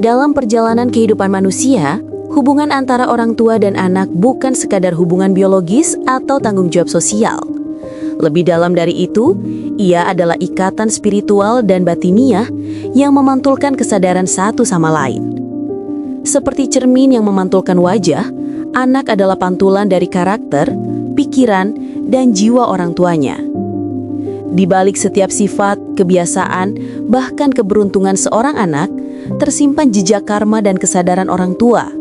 Dalam perjalanan kehidupan manusia, hubungan antara orang tua dan anak bukan sekadar hubungan biologis atau tanggung jawab sosial. Lebih dalam dari itu, ia adalah ikatan spiritual dan batiniah yang memantulkan kesadaran satu sama lain. Seperti cermin yang memantulkan wajah, anak adalah pantulan dari karakter, pikiran, dan jiwa orang tuanya. Di balik setiap sifat, kebiasaan, bahkan keberuntungan seorang anak, tersimpan jejak karma dan kesadaran orang tua.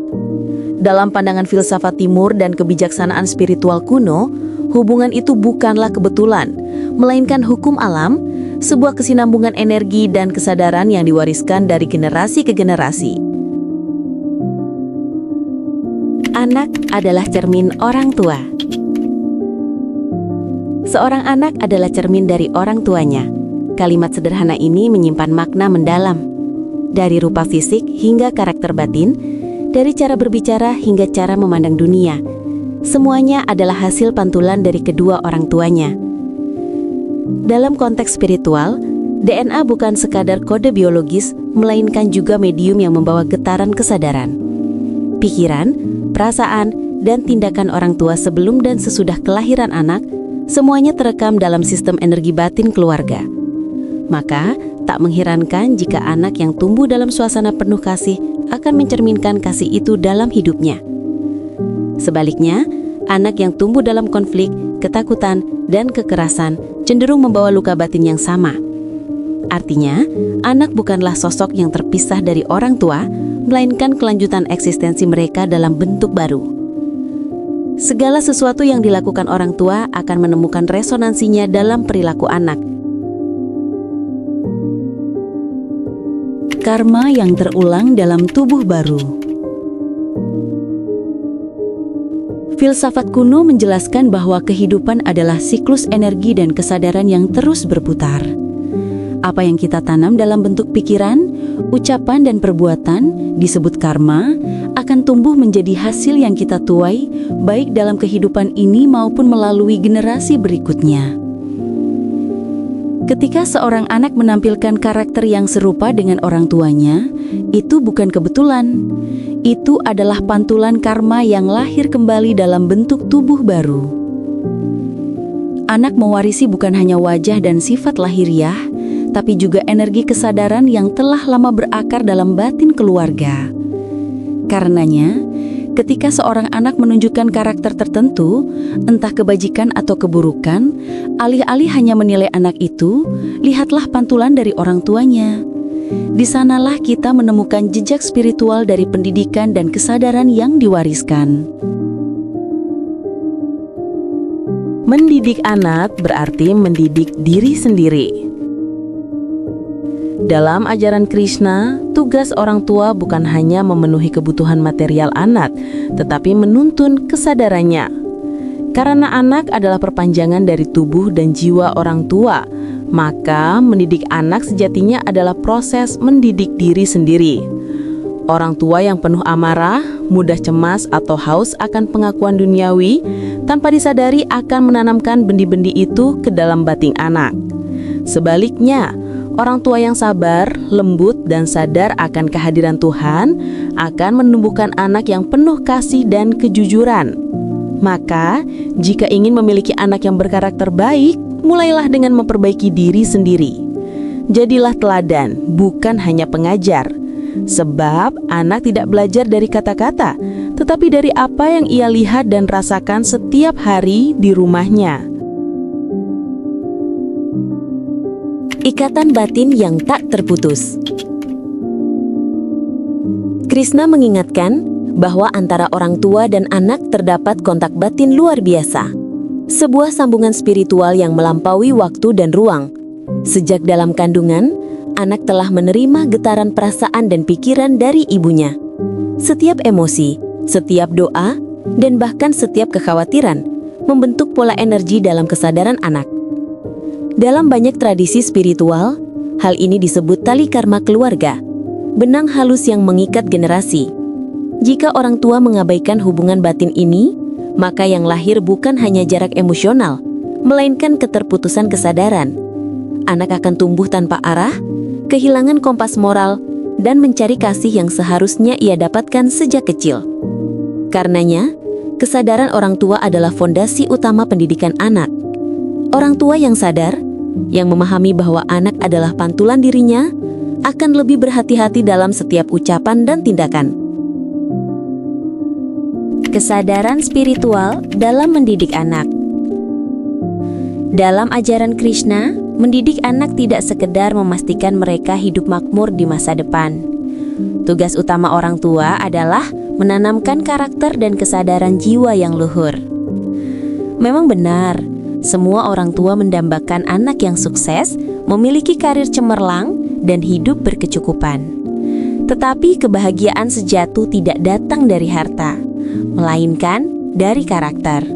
Dalam pandangan filsafat timur dan kebijaksanaan spiritual kuno, hubungan itu bukanlah kebetulan, melainkan hukum alam, sebuah kesinambungan energi dan kesadaran yang diwariskan dari generasi ke generasi. Anak adalah cermin orang tua. Seorang anak adalah cermin dari orang tuanya. Kalimat sederhana ini menyimpan makna mendalam. Dari rupa fisik hingga karakter batin, dari cara berbicara hingga cara memandang dunia. Semuanya adalah hasil pantulan dari kedua orang tuanya. Dalam konteks spiritual, DNA bukan sekadar kode biologis, melainkan juga medium yang membawa getaran kesadaran. Pikiran, perasaan, dan tindakan orang tua sebelum dan sesudah kelahiran anak, semuanya terekam dalam sistem energi batin keluarga. Maka, tak mengherankan jika anak yang tumbuh dalam suasana penuh kasih akan mencerminkan kasih itu dalam hidupnya. Sebaliknya, anak yang tumbuh dalam konflik, ketakutan, dan kekerasan cenderung membawa luka batin yang sama. Artinya, anak bukanlah sosok yang terpisah dari orang tua, melainkan kelanjutan eksistensi mereka dalam bentuk baru. Segala sesuatu yang dilakukan orang tua akan menemukan resonansinya dalam perilaku anak. Karma yang terulang dalam tubuh baru. Filsafat kuno menjelaskan bahwa kehidupan adalah siklus energi dan kesadaran yang terus berputar. Apa yang kita tanam dalam bentuk pikiran, ucapan, dan perbuatan disebut karma akan tumbuh menjadi hasil yang kita tuai baik dalam kehidupan ini maupun melalui generasi berikutnya. Ketika seorang anak menampilkan karakter yang serupa dengan orang tuanya, itu bukan kebetulan. Itu adalah pantulan karma yang lahir kembali dalam bentuk tubuh baru. Anak mewarisi bukan hanya wajah dan sifat lahiriah, tapi juga energi kesadaran yang telah lama berakar dalam batin keluarga. Karenanya, ketika seorang anak menunjukkan karakter tertentu, entah kebajikan atau keburukan, alih-alih hanya menilai anak itu, lihatlah pantulan dari orang tuanya. Di sanalah kita menemukan jejak spiritual dari pendidikan dan kesadaran yang diwariskan. Mendidik anak berarti mendidik diri sendiri. Dalam ajaran Krishna, tugas orang tua bukan hanya memenuhi kebutuhan material anak, tetapi menuntun kesadarannya. Karena anak adalah perpanjangan dari tubuh dan jiwa orang tua, maka mendidik anak sejatinya adalah proses mendidik diri sendiri. Orang tua yang penuh amarah, mudah cemas atau haus akan pengakuan duniawi, tanpa disadari akan menanamkan benih-benih itu ke dalam batin anak. Sebaliknya, orang tua yang sabar, lembut, dan sadar akan kehadiran Tuhan akan menumbuhkan anak yang penuh kasih dan kejujuran. Maka, jika ingin memiliki anak yang berkarakter baik, mulailah dengan memperbaiki diri sendiri. Jadilah teladan, bukan hanya pengajar. Sebab anak tidak belajar dari kata-kata, tetapi dari apa yang ia lihat dan rasakan setiap hari di rumahnya. Ikatan batin yang tak terputus. Krishna mengingatkan bahwa antara orang tua dan anak terdapat kontak batin luar biasa. Sebuah sambungan spiritual yang melampaui waktu dan ruang. Sejak dalam kandungan, anak telah menerima getaran perasaan dan pikiran dari ibunya. Setiap emosi, setiap doa, dan bahkan setiap kekhawatiran membentuk pola energi dalam kesadaran anak. Dalam banyak tradisi spiritual, hal ini disebut tali karma keluarga, benang halus yang mengikat generasi. Jika orang tua mengabaikan hubungan batin ini, maka yang lahir bukan hanya jarak emosional, melainkan keterputusan kesadaran. Anak akan tumbuh tanpa arah, kehilangan kompas moral, dan mencari kasih yang seharusnya ia dapatkan sejak kecil. Karenanya, kesadaran orang tua adalah fondasi utama pendidikan anak. Orang tua yang sadar, yang memahami bahwa anak adalah pantulan dirinya, akan lebih berhati-hati dalam setiap ucapan dan tindakan. Kesadaran spiritual dalam mendidik anak. Dalam ajaran Krishna, mendidik anak tidak sekedar memastikan mereka hidup makmur di masa depan. Tugas utama orang tua adalah menanamkan karakter dan kesadaran jiwa yang luhur. Memang benar, semua orang tua mendambakan anak yang sukses, memiliki karir cemerlang, dan hidup berkecukupan. Tetapi kebahagiaan sejati tidak datang dari harta, melainkan dari karakter.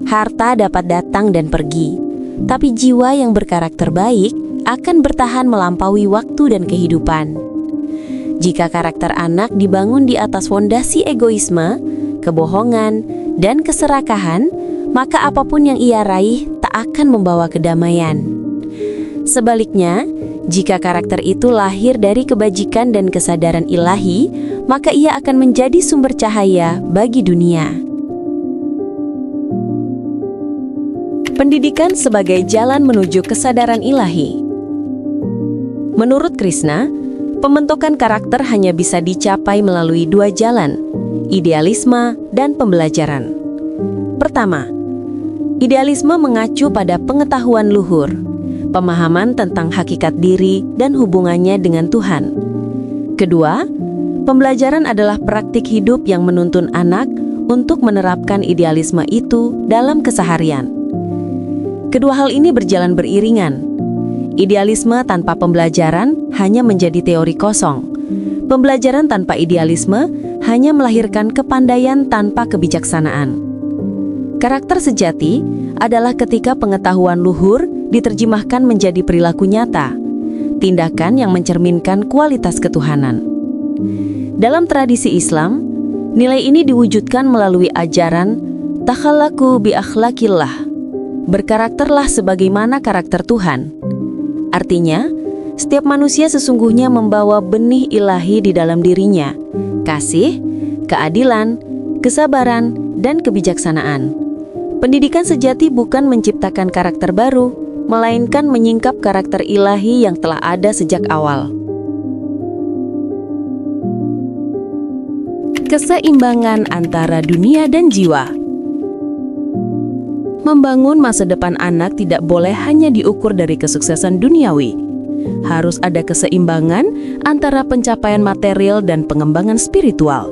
Harta dapat datang dan pergi, tapi jiwa yang berkarakter baik akan bertahan melampaui waktu dan kehidupan. Jika karakter anak dibangun di atas fondasi egoisme, kebohongan, dan keserakahan, maka apapun yang ia raih tak akan membawa kedamaian. Sebaliknya, jika karakter itu lahir dari kebajikan dan kesadaran ilahi, maka ia akan menjadi sumber cahaya bagi dunia. Pendidikan sebagai jalan menuju kesadaran ilahi. Menurut Krishna, pembentukan karakter hanya bisa dicapai melalui dua jalan, idealisme dan pembelajaran. Pertama, idealisme mengacu pada pengetahuan luhur, pemahaman tentang hakikat diri dan hubungannya dengan Tuhan. Kedua, pembelajaran adalah praktik hidup yang menuntun anak untuk menerapkan idealisme itu dalam keseharian. Kedua hal ini berjalan beriringan. Idealisme tanpa pembelajaran hanya menjadi teori kosong. Pembelajaran tanpa idealisme hanya melahirkan kepandaian tanpa kebijaksanaan. Karakter sejati adalah ketika pengetahuan luhur diterjemahkan menjadi perilaku nyata, tindakan yang mencerminkan kualitas ketuhanan. Dalam tradisi Islam, nilai ini diwujudkan melalui ajaran takhallaqu bi akhlaqillah, berkarakterlah sebagaimana karakter Tuhan. Artinya, setiap manusia sesungguhnya membawa benih ilahi di dalam dirinya, kasih, keadilan, kesabaran, dan kebijaksanaan. Pendidikan sejati bukan menciptakan karakter baru, melainkan menyingkap karakter ilahi yang telah ada sejak awal. Keseimbangan antara dunia dan jiwa. Membangun masa depan anak tidak boleh hanya diukur dari kesuksesan duniawi. Harus ada keseimbangan antara pencapaian material dan pengembangan spiritual.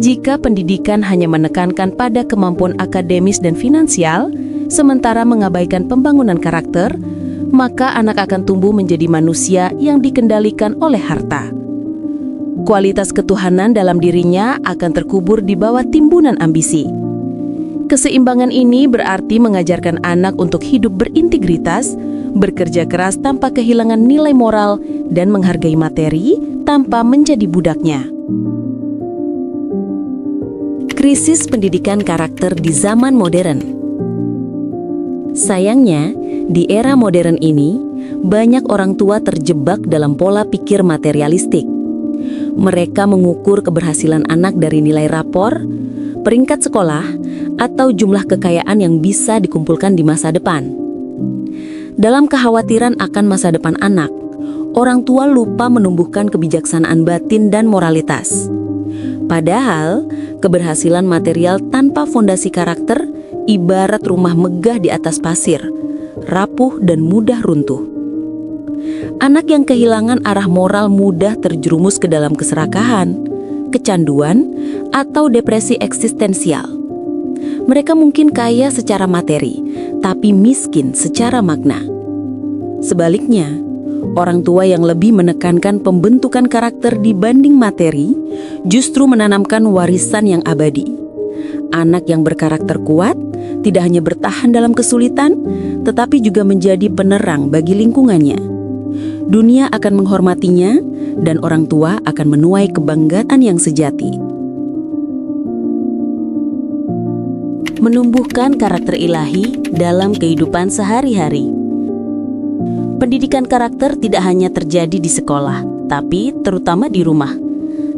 Jika pendidikan hanya menekankan pada kemampuan akademis dan finansial, sementara mengabaikan pembangunan karakter, maka anak akan tumbuh menjadi manusia yang dikendalikan oleh harta. Kualitas ketuhanan dalam dirinya akan terkubur di bawah timbunan ambisi. Keseimbangan ini berarti mengajarkan anak untuk hidup berintegritas, bekerja keras tanpa kehilangan nilai moral, dan menghargai materi tanpa menjadi budaknya. Krisis pendidikan karakter di zaman modern. Sayangnya, di era modern ini, banyak orang tua terjebak dalam pola pikir materialistik. Mereka mengukur keberhasilan anak dari nilai rapor, peringkat sekolah, atau jumlah kekayaan yang bisa dikumpulkan di masa depan. Dalam kekhawatiran akan masa depan anak, orang tua lupa menumbuhkan kebijaksanaan batin dan moralitas. Padahal, keberhasilan material tanpa fondasi karakter ibarat rumah megah di atas pasir, rapuh dan mudah runtuh. Anak yang kehilangan arah moral mudah terjerumus ke dalam keserakahan, kecanduan, atau depresi eksistensial. Mereka mungkin kaya secara materi, tapi miskin secara makna. Sebaliknya, orang tua yang lebih menekankan pembentukan karakter dibanding materi, justru menanamkan warisan yang abadi. Anak yang berkarakter kuat tidak hanya bertahan dalam kesulitan, tetapi juga menjadi penerang bagi lingkungannya. Dunia akan menghormatinya, dan orang tua akan menuai kebanggaan yang sejati. Menumbuhkan karakter ilahi dalam kehidupan sehari-hari. Pendidikan karakter tidak hanya terjadi di sekolah, tapi terutama di rumah.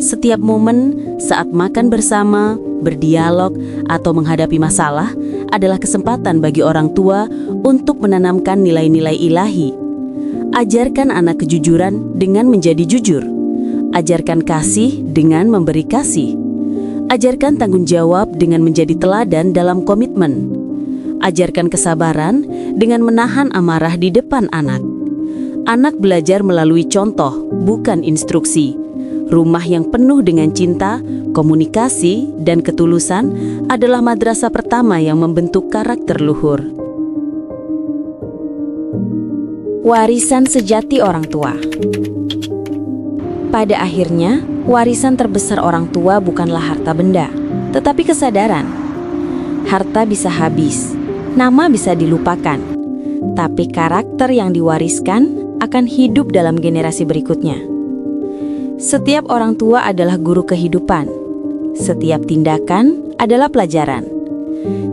Setiap momen saat makan bersama, berdialog, atau menghadapi masalah adalah kesempatan bagi orang tua untuk menanamkan nilai-nilai ilahi. Ajarkan anak kejujuran dengan menjadi jujur. Ajarkan kasih dengan memberi kasih. Ajarkan tanggung jawab dengan menjadi teladan dalam komitmen. Ajarkan kesabaran dengan menahan amarah di depan anak. Anak belajar melalui contoh, bukan instruksi. Rumah yang penuh dengan cinta, komunikasi, dan ketulusan adalah madrasah pertama yang membentuk karakter luhur. Warisan sejati orang tua. Pada akhirnya, warisan terbesar orang tua bukanlah harta benda, tetapi kesadaran. Harta bisa habis, nama bisa dilupakan, tapi karakter yang diwariskan akan hidup dalam generasi berikutnya. Setiap orang tua adalah guru kehidupan. Setiap tindakan adalah pelajaran.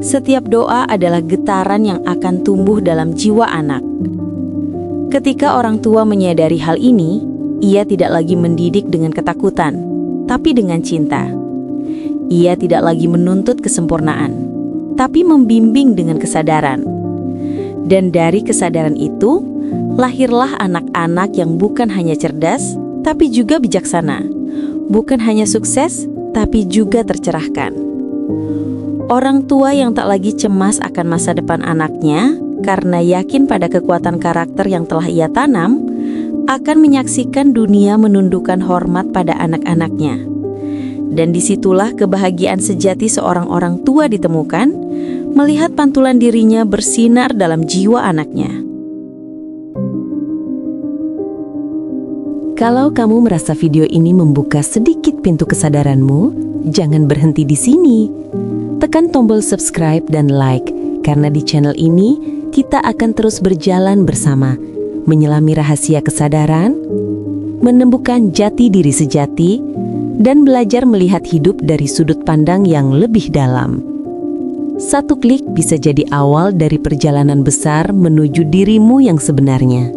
Setiap doa adalah getaran yang akan tumbuh dalam jiwa anak. Ketika orang tua menyadari hal ini, ia tidak lagi mendidik dengan ketakutan, tapi dengan cinta. Ia tidak lagi menuntut kesempurnaan, tapi membimbing dengan kesadaran. Dan dari kesadaran itu, lahirlah anak-anak yang bukan hanya cerdas, tapi juga bijaksana. Bukan hanya sukses, tapi juga tercerahkan. Orang tua yang tak lagi cemas akan masa depan anaknya, karena yakin pada kekuatan karakter yang telah ia tanam, akan menyaksikan dunia menundukkan hormat pada anak-anaknya. Dan disitulah kebahagiaan sejati seorang orang tua ditemukan, melihat pantulan dirinya bersinar dalam jiwa anaknya. Kalau kamu merasa video ini membuka sedikit pintu kesadaranmu, jangan berhenti di sini. Tekan tombol subscribe dan like, karena di channel ini kita akan terus berjalan bersama, menyelami rahasia kesadaran, menemukan jati diri sejati, dan belajar melihat hidup dari sudut pandang yang lebih dalam. Satu klik bisa jadi awal dari perjalanan besar menuju dirimu yang sebenarnya.